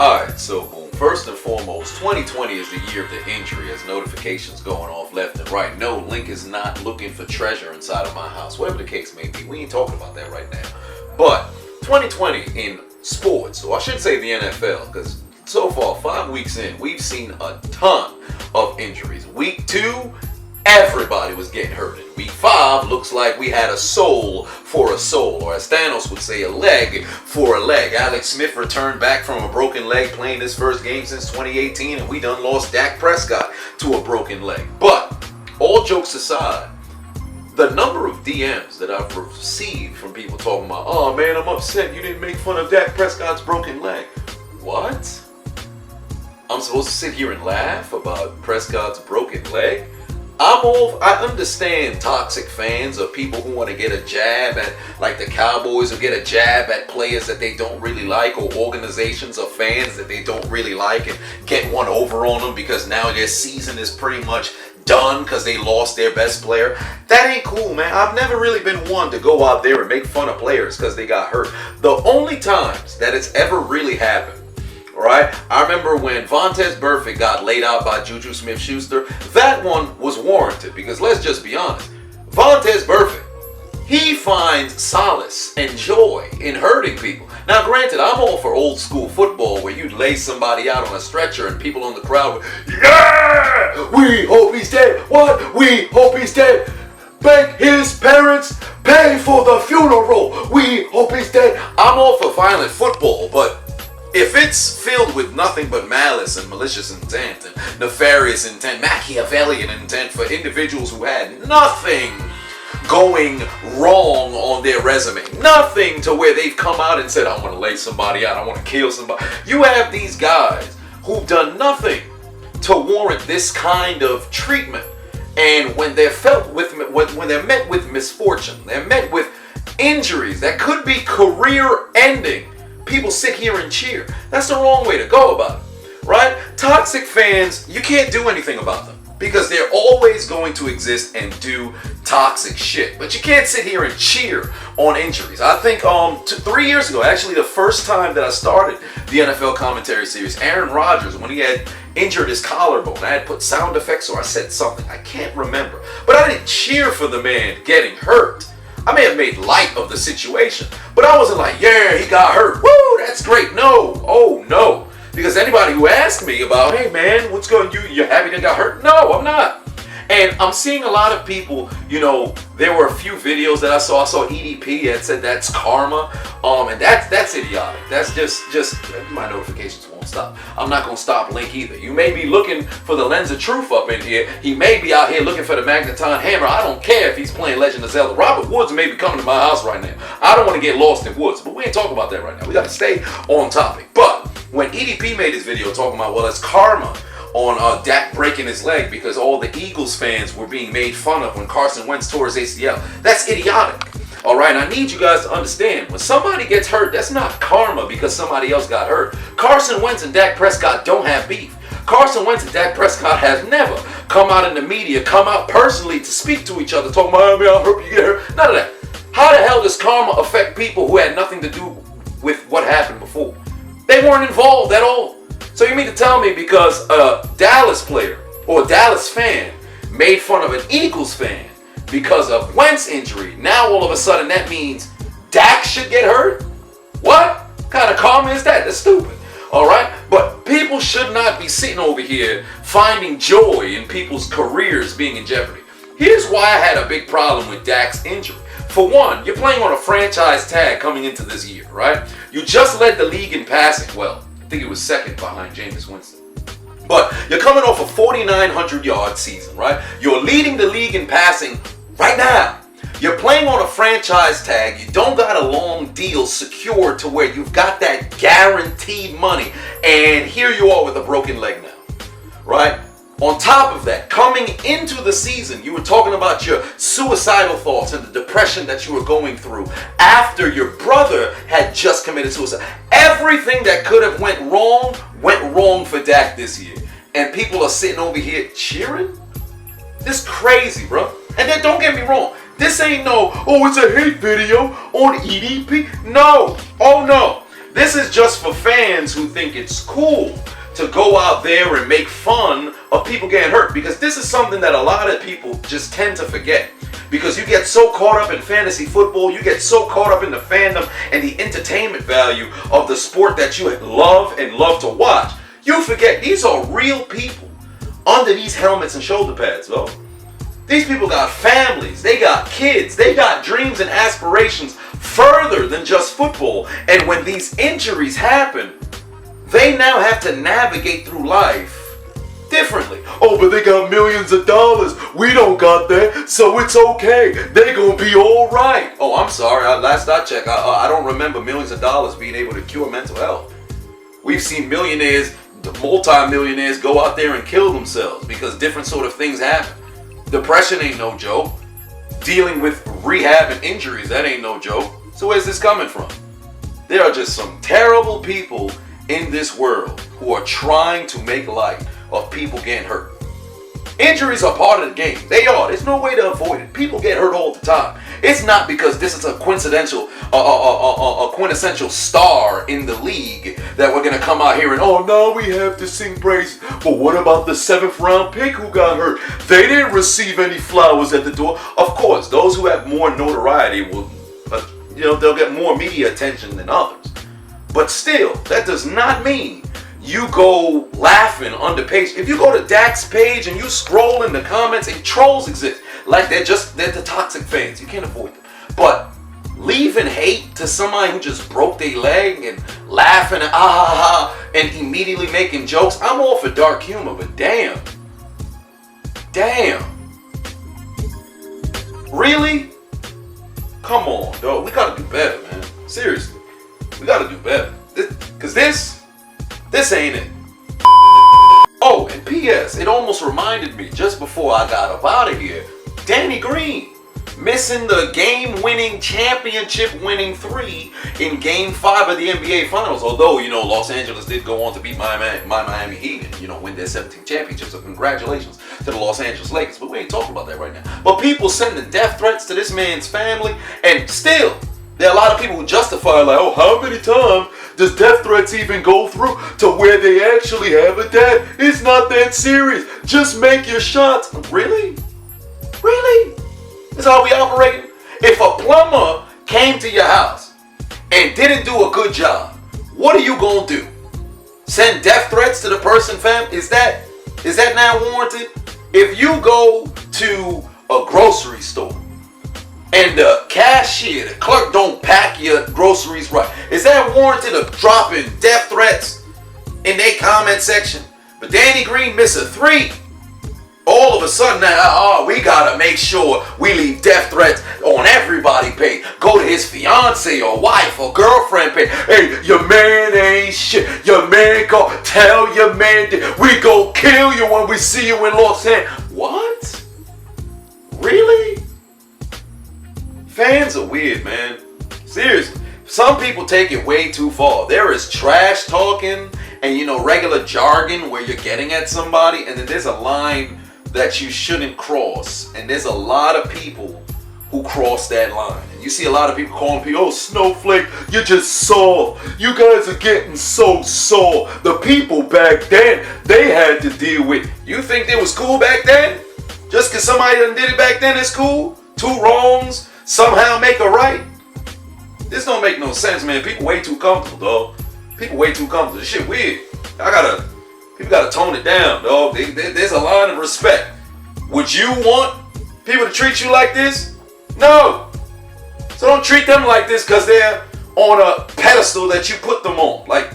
Alright, so boom. First and foremost, 2020 is the year of the injury as notifications going off left and right. No, Link is not looking for treasure inside of my house. Whatever the case may be. We ain't talking about that right now. But 2020 in sports, or I should say the NFL, because so far, 5 weeks in, we've seen a ton of injuries. Week 2, everybody was getting hurt. In week 5, looks like we had a soul for a soul, or as Thanos would say, a leg for a leg. Alex Smith returned back from a broken leg, playing his first game since 2018, and we done lost Dak Prescott to a broken leg. But all jokes aside, the number of DMs that I've received from people talking about, oh man, I'm upset you didn't make fun of Dak Prescott's broken leg. What? I'm supposed to sit here and laugh about Prescott's broken leg? I understand toxic fans or people who want to get a jab at, like the Cowboys, or get a jab at players that they don't really like, or organizations or fans that they don't really like, and get one over on them because now their season is pretty much done because they lost their best player. That ain't cool, man. I've never really been one to go out there and make fun of players because they got hurt. The only times that it's ever really happened, right? I remember when Vontaze Burfict got laid out by Juju Smith-Schuster. That one was warranted because let's just be honest. Vontaze Burfict, he finds solace and joy in hurting people. Now, granted, I'm all for old school football where you'd lay somebody out on a stretcher and people in the crowd would, yeah, we hope he's dead. What? We hope he's dead. Beg his parents, pay for the funeral. We hope he's dead. I'm all for violent football, but if it's filled with nothing but malice and malicious intent and nefarious intent, Machiavellian intent for individuals who had nothing going wrong on their resume, nothing to where they've come out and said, I want to lay somebody out, I want to kill somebody. You have these guys who've done nothing to warrant this kind of treatment. And when they're when they're met with misfortune, they're met with injuries that could be career-ending, people sit here and cheer. That's the wrong way to go about it, right? Toxic fans, you can't do anything about them because they're always going to exist and do toxic shit. But you can't sit here and cheer on injuries. I think 3 years ago, actually the first time that I started the NFL commentary series, Aaron Rodgers, when he had injured his collarbone, I had put sound effects or I said something, I can't remember. But I didn't cheer for the man getting hurt. I may have made light of the situation, but I wasn't like, yeah, he got hurt. Woo, that's great. No, oh no. Because anybody who asked me about, hey man, what's going on? You happy that got hurt? No, I'm not. And I'm seeing a lot of people, you know, there were a few videos that I saw. EDP that said that's karma. And that's idiotic. That's just my notifications won't stop. I'm not gonna stop Link either. You may be looking for the lens of truth up in here. He may be out here looking for the Magneton hammer. I don't care if he's playing Legend of Zelda. Robert Woods may be coming to my house right now. I don't want to get lost in woods, but we ain't talking about that right now. We got to stay on topic. But when EDP made his video talking about, well, it's karma on Dak breaking his leg because all the Eagles fans were being made fun of when Carson Wentz tore his ACL. That's idiotic. All right, I need you guys to understand, when somebody gets hurt, that's not karma because somebody else got hurt. Carson Wentz and Dak Prescott don't have beef. Carson Wentz and Dak Prescott has never come out in the media, come out personally to speak to each other, talking about, I hope you get hurt. None of that. How the hell does karma affect people who had nothing to do with what happened before? They weren't involved at all. So you mean to tell me because a Dallas player or a Dallas fan made fun of an Eagles fan because of Wentz injury, now all of a sudden that means Dak should get hurt? What kind of karma is that? That's stupid. All right? But people should not be sitting over here finding joy in people's careers being in jeopardy. Here's why I had a big problem with Dak's injury. For one, you're playing on a franchise tag coming into this year, right? You just led the league in passing. Well, I think it was second behind Jameis Winston. But you're coming off a 4,900-yard season, right? You're leading the league in passing right now. You're playing on a franchise tag. You don't got a long deal secured to where you've got that guaranteed money. And here you are with a broken leg now, right? On top of that, coming into the season, you were talking about your suicidal thoughts and the depression that you were going through after your brother had just committed suicide. Everything that could have went wrong for Dak this year. And people are sitting over here cheering? This crazy, bro. And then don't get me wrong. This ain't no, oh, it's a hate video on EDP. No. Oh, no. This is just for fans who think it's cool to go out there and make fun of people getting hurt, because this is something that a lot of people just tend to forget. Because you get so caught up in fantasy football, you get so caught up in the fandom and the entertainment value of the sport that you love and love to watch, you forget these are real people under these helmets and shoulder pads, though. These people got families, they got kids, they got dreams and aspirations further than just football. And when these injuries happen, they now have to navigate through life differently. Oh, but they got millions of dollars. We don't got that, so it's okay. They gonna be all right. Oh, I'm sorry. Last I checked, I don't remember millions of dollars being able to cure mental health. We've seen millionaires, multi-millionaires go out there and kill themselves because different sort of things happen. Depression ain't no joke. Dealing with rehab and injuries, that ain't no joke. So where's this coming from? There are just some terrible people in this world who are trying to make light of people getting hurt. Injuries are part of the game. They are. There's no way to avoid it. People get hurt all the time. It's not because this is a quintessential star in the league that we're going to come out here and, oh, no, we have to sing praise. But what about the 7th round pick who got hurt? They didn't receive any flowers at the door. Of course, those who have more notoriety will, they'll get more media attention than others. But still, that does not mean you go laughing on the page. If you go to Dak's page and you scroll in the comments, and trolls exist. Like they're the toxic fans. You can't avoid them. But leaving hate to somebody who just broke their leg and laughing and immediately making jokes. I'm all for dark humor, but damn. Really? Come on, dog. We gotta do better, man. Seriously. We gotta do better. Because this ain't it. Oh, and P.S. It almost reminded me just before I got up out of here. Danny Green missing the game-winning, championship-winning 3 in Game 5 of the NBA Finals. Although, Los Angeles did go on to beat my Miami Heat and, win their 17th championship. So congratulations to the Los Angeles Lakers. But we ain't talking about that right now. But people sending death threats to this man's family, and still, there are a lot of people who justify, like, oh, how many times does death threats even go through to where they actually have a death? It's not that serious. Just make your shots. Really? Really? That's how we operating? If a plumber came to your house and didn't do a good job, what are you going to do? Send death threats to the person, fam? Is that now warranted? If you go to a grocery store and the cashier, the clerk don't pack your groceries right, is that warranted of dropping death threats in their comment section? But Danny Green miss a 3. All of a sudden now, we gotta make sure we leave death threats on everybody page. Go to his fiance or wife or girlfriend page. Hey, your man ain't shit. Your man go tell your man we go kill you when we see you in Los Angeles. What? Really? Fans are weird, man. Seriously. Some people take it way too far. There is trash talking and, regular jargon where you're getting at somebody, and then there's a line that you shouldn't cross. And there's a lot of people who cross that line. And you see a lot of people calling people, oh, snowflake, you're just soft. You guys are getting so soft. The people back then, they had to deal with. You think it was cool back then? Just because somebody done did it back then, it's cool? 2 wrongs somehow make a right? This don't make no sense, man. People way too comfortable, dog. People way too comfortable. This shit weird. People gotta tone it down, dog. There's a line of respect. Would you want people to treat you like this? No. So don't treat them like this because they're on a pedestal that you put them on. Like,